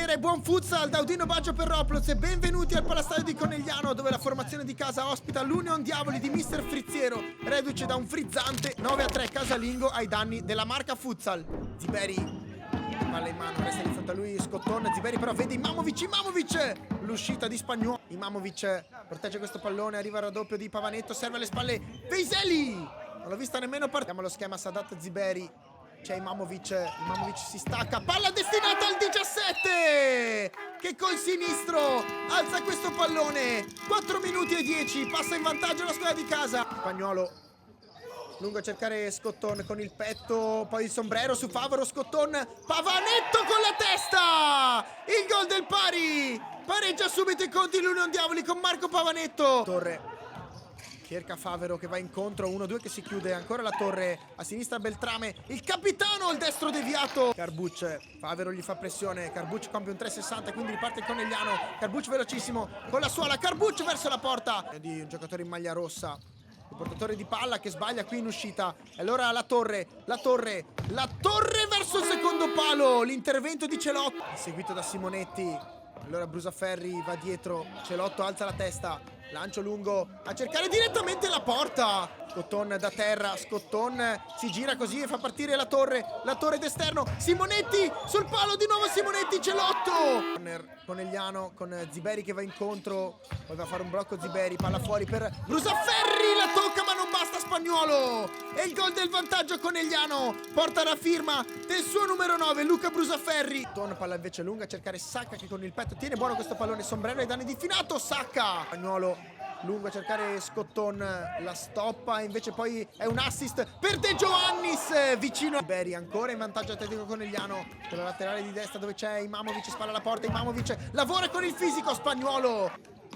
Buonasera e buon futsal da Udino Baggio per Roblox e benvenuti al Palastadio di Conegliano, dove la formazione di casa ospita l'Union Diavoli di Mister Frizziero, reduce da un frizzante 9-3 casalingo ai danni della marca Futsal. Ziberi, palla in mano, resta di fronte a lui Scotton. Ziberi però vede Imamovic, l'uscita di Spagnuolo. Imamovic protegge questo pallone, arriva il raddoppio di Pavanetto, serve alle spalle Veiseli, non l'ho vista nemmeno partire. Vediamo lo schema Sadat Ziberi. C'è Imamovic si stacca, palla destinata al 17 che col sinistro alza questo pallone. 4 minuti e 10, passa in vantaggio la squadra di casa. Spagnuolo lungo a cercare Scotton con il petto, poi il sombrero su Favaro. Scotton, Pavanetto con la testa, il gol del pari, pareggia subito i conti l'Union Diavoli con Marco Pavanetto. Torre cerca Favero che va incontro, 1-2 che si chiude, ancora la Torre, a sinistra Beltrame, il capitano, il destro deviato. Carbucci, Favero gli fa pressione, Carbucci compie un 360, quindi riparte il Conegliano. Carbucci velocissimo con la suola, Carbucci verso la porta di un giocatore in maglia rossa, il portatore di palla che sbaglia qui in uscita. E allora la Torre verso il secondo palo, l'intervento di Celotto, seguito da Simonetti. Allora Brusaferri va dietro, Celotto alza la testa, lancio lungo a cercare direttamente la porta. Scotton da terra, Scotton si gira così e fa partire la torre d'esterno. Simonetti sul palo, di nuovo Simonetti, Celotto. Conegliano con Ziberi che va incontro, poi va a fare un blocco Ziberi, palla fuori per Brusaferri, la tocca ma non basta Spagnuolo. E il gol del vantaggio Conegliano porta la firma del suo numero 9, Luca Brusaferri. Palla invece lunga a cercare Sacca che con il petto tiene buono questo pallone, sombrero ai danni di Finato. Sacca, Spagnuolo lungo a cercare Scotton, la stoppa, invece poi è un assist per De Giovannis vicino a Ziberi, ancora in vantaggio atletico Conegliano con la laterale di destra dove c'è Imamovic, spalla alla porta, Imamovic lavora con il fisico, Spagnuolo,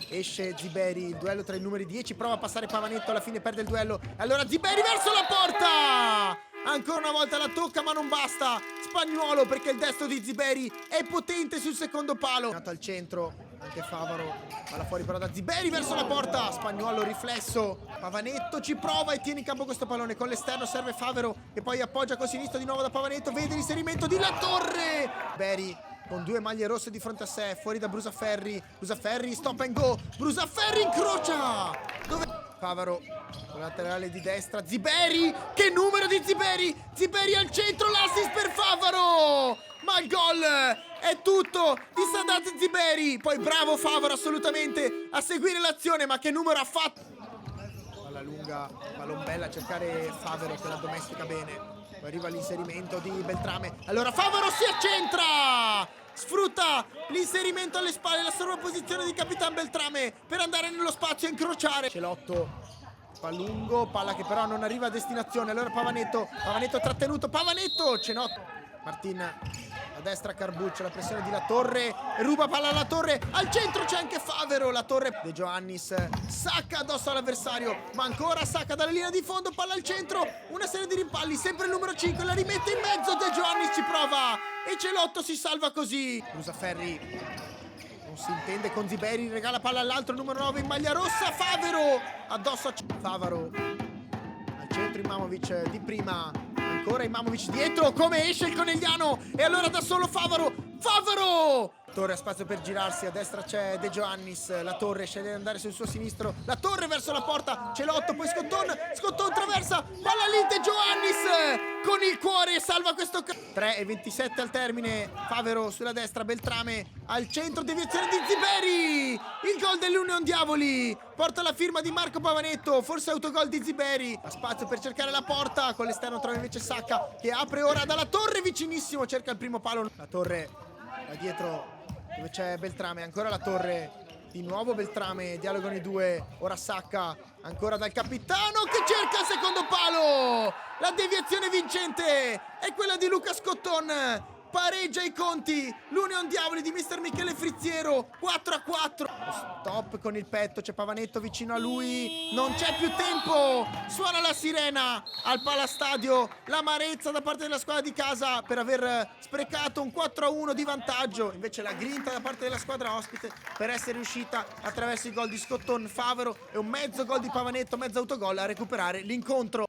esce Ziberi, il duello tra i numeri 10, prova a passare Pavanetto, alla fine perde il duello, allora Ziberi verso la porta, ancora una volta la tocca ma non basta Spagnuolo perché il destro di Ziberi è potente sul secondo palo. Al centro anche Favaro, palla fuori però da Ziberi verso la porta, Spagnuolo riflesso, Pavanetto ci prova e tiene in campo questo pallone, con l'esterno serve Favaro che poi appoggia con sinistro di nuovo da Pavanetto, vede l'inserimento di La Torre. Ziberi con due maglie rosse di fronte a sé, fuori da Brusaferri, stop and go, Brusaferri incrocia, dove Favaro con la laterale di destra, Ziberi, che numero di Ziberi, Ziberi al centro, l'assist per Favaro, ma il gol è tutto di Sadat Ziberi. Poi bravo Favaro assolutamente a seguire l'azione, ma che numero ha fatto. Palla lunga, palombella a cercare Favaro che la domestica bene, poi arriva l'inserimento di Beltrame, allora Favaro si accentra, sfrutta l'inserimento alle spalle, la sovrapposizione di Capitan Beltrame per andare nello spazio e incrociare. Celotto fa lungo, palla che però non arriva a destinazione, allora Pavanetto trattenuto, Pavanetto, Cenotto, Martin a destra, Carbucci, la pressione di La Torre, ruba palla alla Torre, al centro c'è anche Favero, La Torre, De Giovannis, Sacca addosso all'avversario, ma ancora Sacca dalla linea di fondo, palla al centro, una serie di rimpalli, sempre il numero 5, la rimette in mezzo, De Giovannis ci prova e Celotto si salva così. Brusaferri non si intende con Ziberi, regala palla all'altro, numero 9 in maglia rossa, Favero addosso a Favaro, al centro Imamovic di prima, ancora Imamovic dietro, come esce il Conegliano e allora da solo Favaro, Torre ha spazio per girarsi, a destra c'è De Giovannis, La Torre sceglie di andare sul suo sinistro, La Torre verso la porta, Celotto, poi Scotton traversa, palla lì, De Giovannis con il cuore salva questo 3:27 al termine, Favero sulla destra, Beltrame al centro, deviazione di Ziberi, il gol dell'Union Diavoli porta la firma di Marco Pavanetto, forse autogol di Ziberi, ha spazio per cercare la porta, con l'esterno trova invece Sacca che apre ora dalla Torre, vicinissimo, cerca il primo palo, La Torre da dietro dove c'è Beltrame, ancora La Torre, di nuovo Beltrame, dialogano i due, ora Sacca, ancora dal capitano che cerca il secondo palo, la deviazione vincente è quella di Luca Scotton, pareggia i conti l'Union Diavoli di Mister Michele Frizziero, 4-4. Stop con il petto, c'è Pavanetto vicino a lui, non c'è più tempo, suona la sirena al Palastadio, l'amarezza da parte della squadra di casa per aver sprecato un 4-1 di vantaggio, invece la grinta da parte della squadra ospite per essere riuscita attraverso i gol di Scotton, Favero e un mezzo gol di Pavanetto, mezzo autogol a recuperare l'incontro.